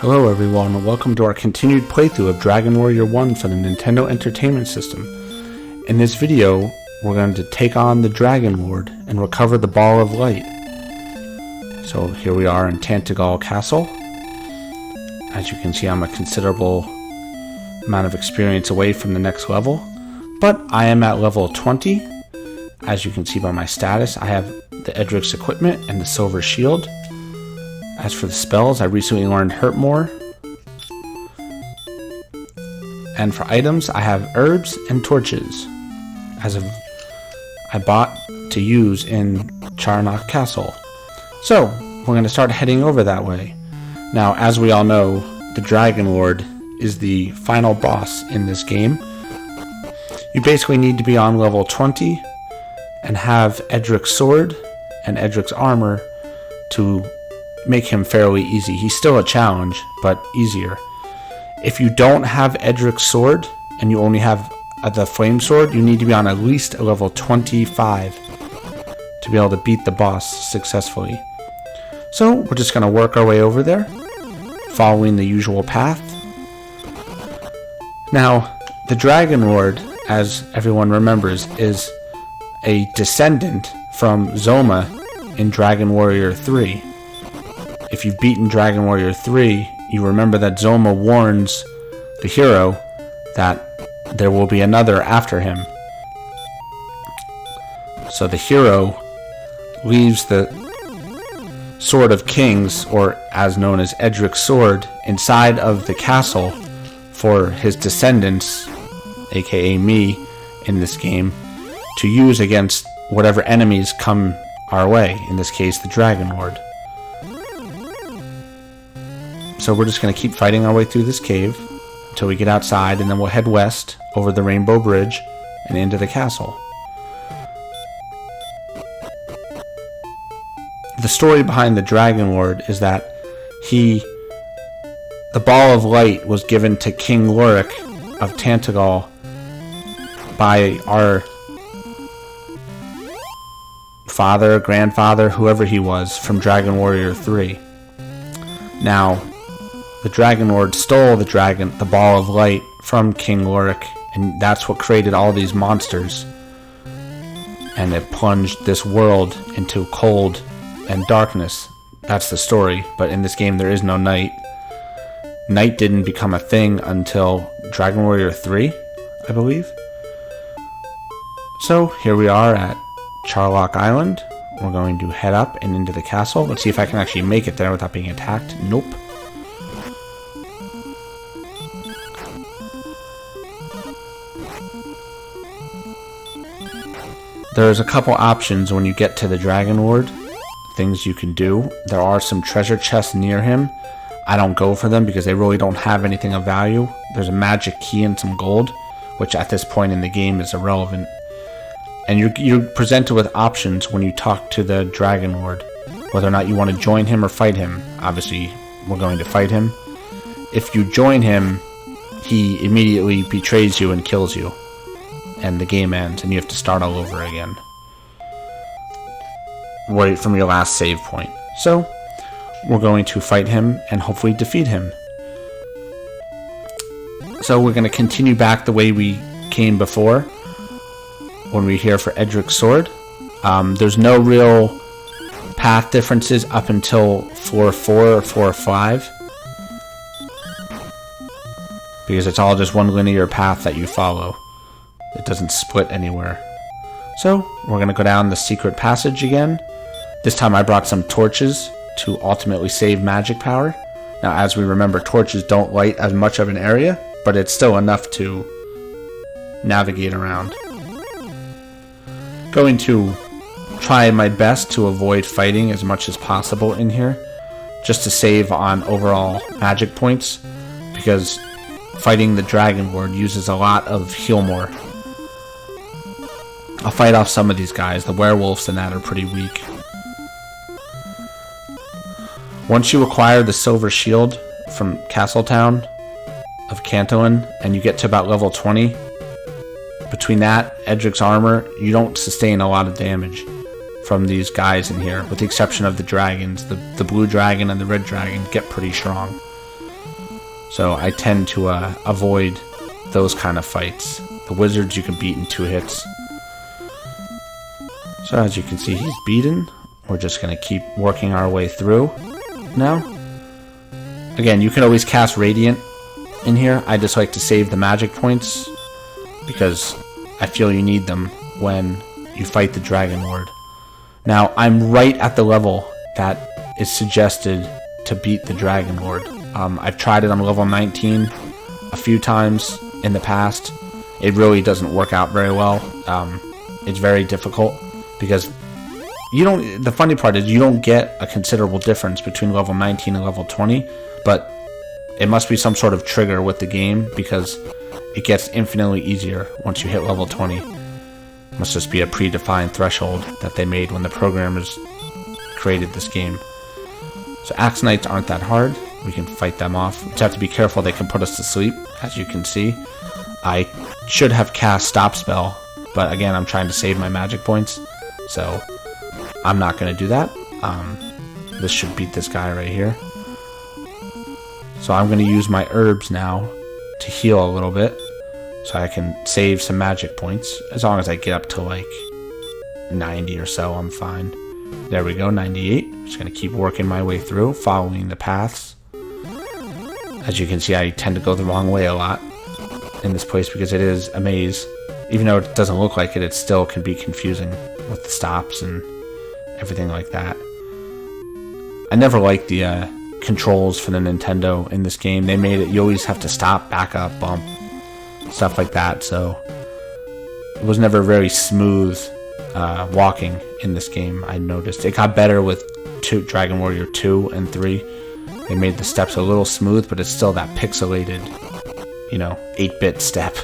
Hello everyone, and welcome to our continued playthrough of Dragon Warrior 1 for the Nintendo Entertainment System. In this video, we're going to take on the Dragonlord and recover the Ball of Light. So here we are in Tantagal Castle. As you can see, I'm a considerable amount of experience away from the next level, but I am at level 20. As you can see by my status, I have the Edric's equipment and the silver shield. As for the spells, I recently learned Hurt More. And for items, I have herbs and torches. I bought to use in Charlock Castle. So, we're going to start heading over that way. Now, as we all know, the Dragonlord is the final boss in this game. You basically need to be on level 20 and have Edric's sword and Edric's armor to make him fairly easy. He's still a challenge, but easier. If you don't have Edric's sword and you only have the flame sword, you need to be on at least a level 25 to be able to beat the boss successfully. So we're just going to work our way over there, following the usual path. Now, the Dragonlord, as everyone remembers, is a descendant from Zoma in Dragon Warrior 3. If you've beaten Dragon Warrior 3, you remember that Zoma warns the hero that there will be another after him. So the hero leaves the Sword of Kings, or as known as Edric's sword, inside of the castle for his descendants, aka me, in this game, to use against whatever enemies come our way, in this case the Dragonlord. So we're just going to keep fighting our way through this cave until we get outside, and then we'll head west over the Rainbow Bridge and into the castle. The story behind the Dragonlord is that the Ball of Light was given to King Lorik of Tantagal by our father, grandfather, whoever he was, from Dragon Warrior 3. Now, the Dragonlord stole the Ball of Light from King Lorik, and that's what created all these monsters. And it plunged this world into cold and darkness. That's the story, but in this game there is no night. Night didn't become a thing until Dragon Warrior 3, I believe. So here we are at Charlock Island. We're going to head up and into the castle. Let's see if I can actually make it there without being attacked. Nope. There's a couple options when you get to the Dragonlord, things you can do. There are some treasure chests near him. I don't go for them because they really don't have anything of value. There's a magic key and some gold, which at this point in the game is irrelevant. And you're presented with options when you talk to the Dragonlord, whether or not you want to join him or fight him. Obviously, we're going to fight him. If you join him, he immediately betrays you and kills you. And the game ends, and you have to start all over again. Right from your last save point. So, we're going to fight him and hopefully defeat him. So we're going to continue back the way we came before, when we're here for Edric's sword. There's no real path differences up until floor 4 or floor 5. Because it's all just one linear path that you follow. It doesn't split anywhere. So, we're going to go down the secret passage again. This time I brought some torches to ultimately save magic power. Now, as we remember, torches don't light as much of an area, but it's still enough to navigate around. Going to try my best to avoid fighting as much as possible in here, just to save on overall magic points, because fighting the Dragonlord uses a lot of heal more. I'll fight off some of these guys. The werewolves and that are pretty weak. Once you acquire the silver shield from Castletown of Cantolin, and you get to about level 20, between that, Edric's armor, you don't sustain a lot of damage from these guys in here, with the exception of the dragons. The blue dragon and the red dragon get pretty strong. So I tend to avoid those kind of fights. The wizards you can beat in 2 hits. So as you can see, he's beaten. We're just going to keep working our way through now. Again, you can always cast Radiant in here. I just like to save the magic points because I feel you need them when you fight the Dragonlord. Now, I'm right at the level that is suggested to beat the Dragonlord. I've tried it on level 19 a few times in the past. It really doesn't work out very well. It's very difficult because the funny part is you don't get a considerable difference between level 19 and level 20, but it must be some sort of trigger with the game because it gets infinitely easier once you hit level 20. It must just be a predefined threshold that they made when the programmers created this game. So Axe Knights aren't that hard. We can fight them off. We just have to be careful, they can put us to sleep, as you can see. I should have cast Stop Spell, but again, I'm trying to save my magic points, so I'm not going to do that. This should beat this guy right here. So I'm going to use my herbs now to heal a little bit, so I can save some magic points. As long as I get up to like 90 or so, I'm fine. There we go, 98. I'm just going to keep working my way through, following the paths. As you can see, I tend to go the wrong way a lot in this place because it is a maze. Even though it doesn't look like it, it still can be confusing with the stops and everything like that. I never liked the controls for the Nintendo in this game. They made it, you always have to stop, back up, bump, stuff like that, so it was never very smooth walking in this game. I noticed it got better with Dragon Warrior 2 and 3. They made the steps a little smooth, but it's still that pixelated, 8-bit step.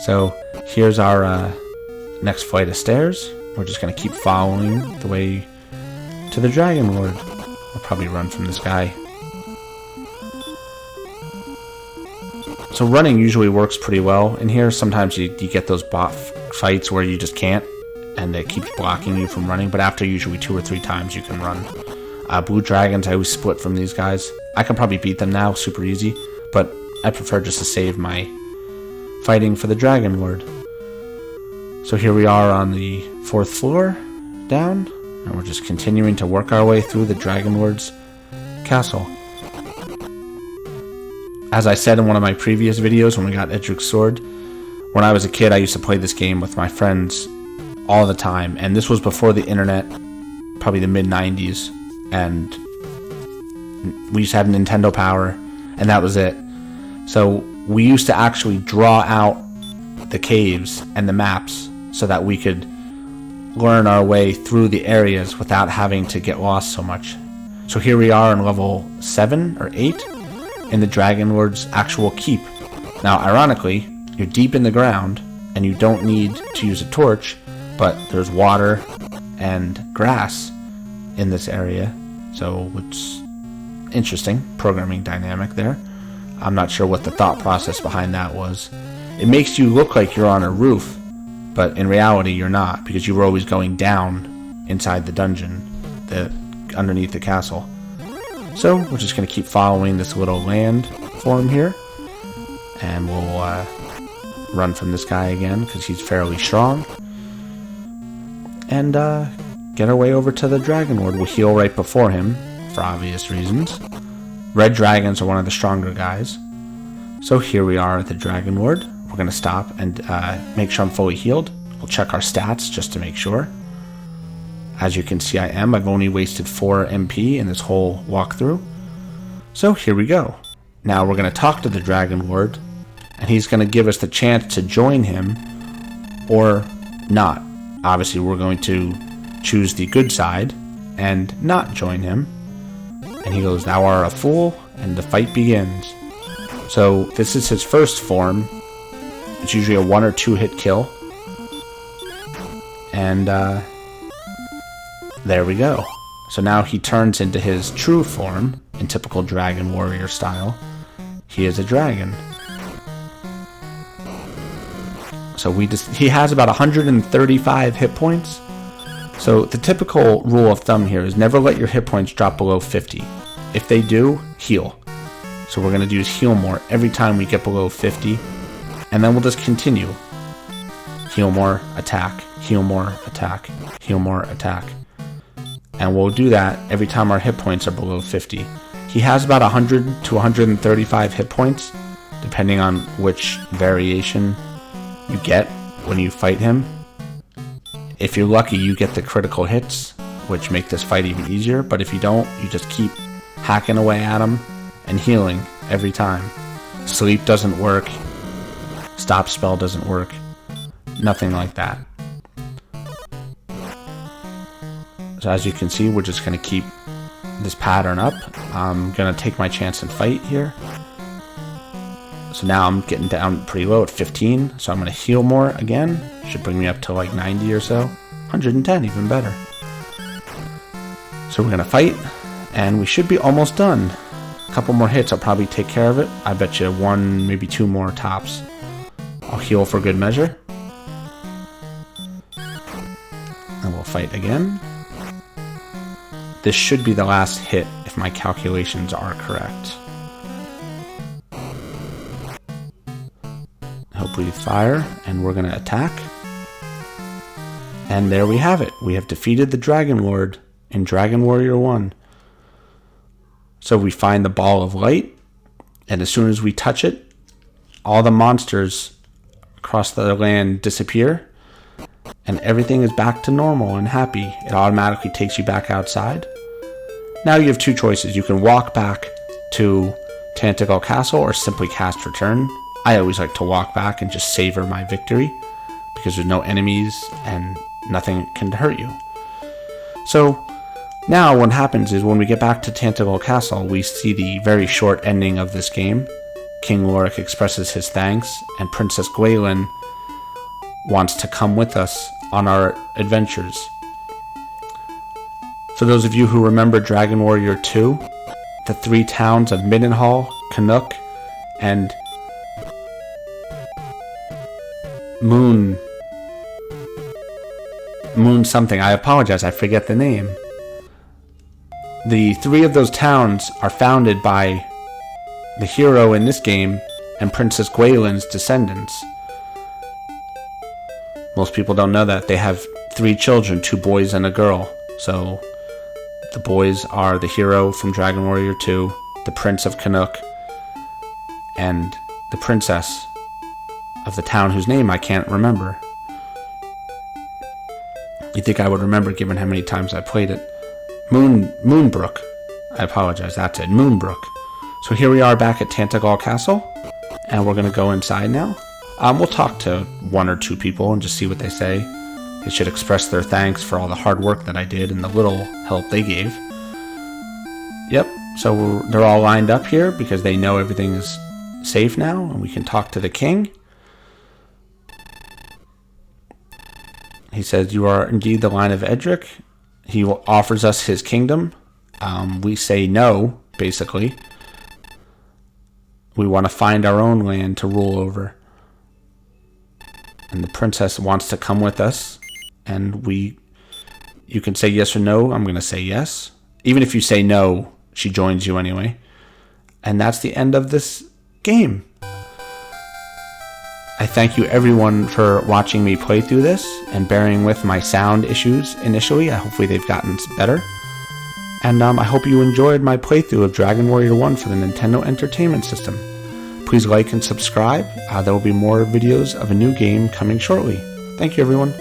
So here's our next flight of stairs. We're just going to keep following the way to the Dragonlord. I'll probably run from this guy. So running usually works pretty well in here. Sometimes you get those bot fights where you just can't, and it keeps blocking you from running, but after usually 2 or 3 times you can run. Blue dragons, I always split from these guys. I can probably beat them now, super easy, but I prefer just to save my fighting for the Dragonlord. So here we are on the 4th floor down, and we're just continuing to work our way through the Dragonlord's castle. As I said in one of my previous videos when we got Edric's sword, when I was a kid I used to play this game with my friends all the time, and this was before the internet, probably the mid-90s, and we used to have Nintendo Power, and that was it. So we used to actually draw out the caves and the maps so that we could learn our way through the areas without having to get lost so much. So here we are in level 7 or 8 in the Dragonlord's actual keep. Now ironically, you're deep in the ground and you don't need to use a torch, but there's water and grass in this area, so it's interesting programming dynamic there. I'm not sure what the thought process behind that was. It makes you look like you're on a roof, but in reality you're not, because you were always going down inside the dungeon, underneath the castle. So we're just going to keep following this little land form here, and we'll run from this guy again because he's fairly strong, and get our way over to the Dragonlord. We'll heal right before him for obvious reasons. Red dragons are one of the stronger guys. So here we are at the Dragonlord. We're going to stop and make sure I'm fully healed. We'll check our stats just to make sure. As you can see, I am. I've only wasted 4 MP in this whole walkthrough. So here we go. Now we're going to talk to the Dragonlord, and he's going to give us the chance to join him or not. Obviously, we're going to choose the good side and not join him. And he goes, "Thou art a fool," and the fight begins. So this is his first form. It's usually a 1 or 2 hit kill. And there we go. So now he turns into his true form in typical Dragon Warrior style. He is a dragon. So he has about 135 hit points. So the typical rule of thumb here is never let your hit points drop below 50. If they do, heal. So we're going to use heal more every time we get below 50. And then we'll just continue. Heal more, attack, heal more, attack, heal more, attack. And we'll do that every time our hit points are below 50. He has about 100 to 135 hit points, depending on which variation you get when you fight him. If you're lucky, you get the critical hits, which make this fight even easier. But if you don't, you just keep hacking away at him and healing every time. Sleep doesn't work. Stop spell doesn't work. Nothing like that. So as you can see, we're just going to keep this pattern up. I'm going to take my chance and fight here. So now I'm getting down pretty low at 15. So I'm going to heal more again. Should bring me up to like 90 or so. 110, even better. So we're going to fight. And we should be almost done. A couple more hits, I'll probably take care of it. I bet you 1, maybe 2 more tops. I'll heal for good measure. And we'll fight again. This should be the last hit if my calculations are correct. He'll breathe fire, and we're going to attack. And there we have it. We have defeated the Dragonlord in Dragon Warrior 1. So we find the ball of light, and as soon as we touch it, all the monsters across the land disappear, and everything is back to normal and happy. It automatically takes you back outside. Now you have 2 choices. You can walk back to Tentacle Castle or simply cast return. I always like to walk back and just savor my victory because there's no enemies and nothing can hurt you. So now what happens is when we get back to Tentacle Castle, we see the very short ending of this game. King Lorik expresses his thanks, and Princess Gwaelin wants to come with us on our adventures. For those of you who remember Dragon Warrior 2, the 3 towns of Middenhall, Canuck, and Moon something. I apologize, I forget the name. The 3 of those towns are founded by the hero in this game and Princess Gwaelin's descendants. Most people don't know that. They have 3 children, 2 boys and a girl. So the boys are the hero from Dragon Warrior 2, the Prince of Canuck, and the princess of the town whose name I can't remember. You think I would remember given how many times I played it. Moonbrook. I apologize, that's it. Moonbrook. So here we are back at Tentacle Castle, and we're going to go inside now. We'll talk to 1 or 2 people and just see what they say. They should express their thanks for all the hard work that I did and the little help they gave. Yep, so they're all lined up here because they know everything is safe now, and we can talk to the king. He says, "You are indeed the line of Edric." He offers us his kingdom. We say no, basically. We want to find our own land to rule over. And the princess wants to come with us. And you can say yes or no. I'm going to say yes. Even if you say no, she joins you anyway. And that's the end of this game. I thank you everyone for watching me play through this and bearing with my sound issues initially. Hopefully they've gotten better. And I hope you enjoyed my playthrough of Dragon Warrior 1 for the Nintendo Entertainment System. Please like and subscribe. There will be more videos of a new game coming shortly. Thank you everyone.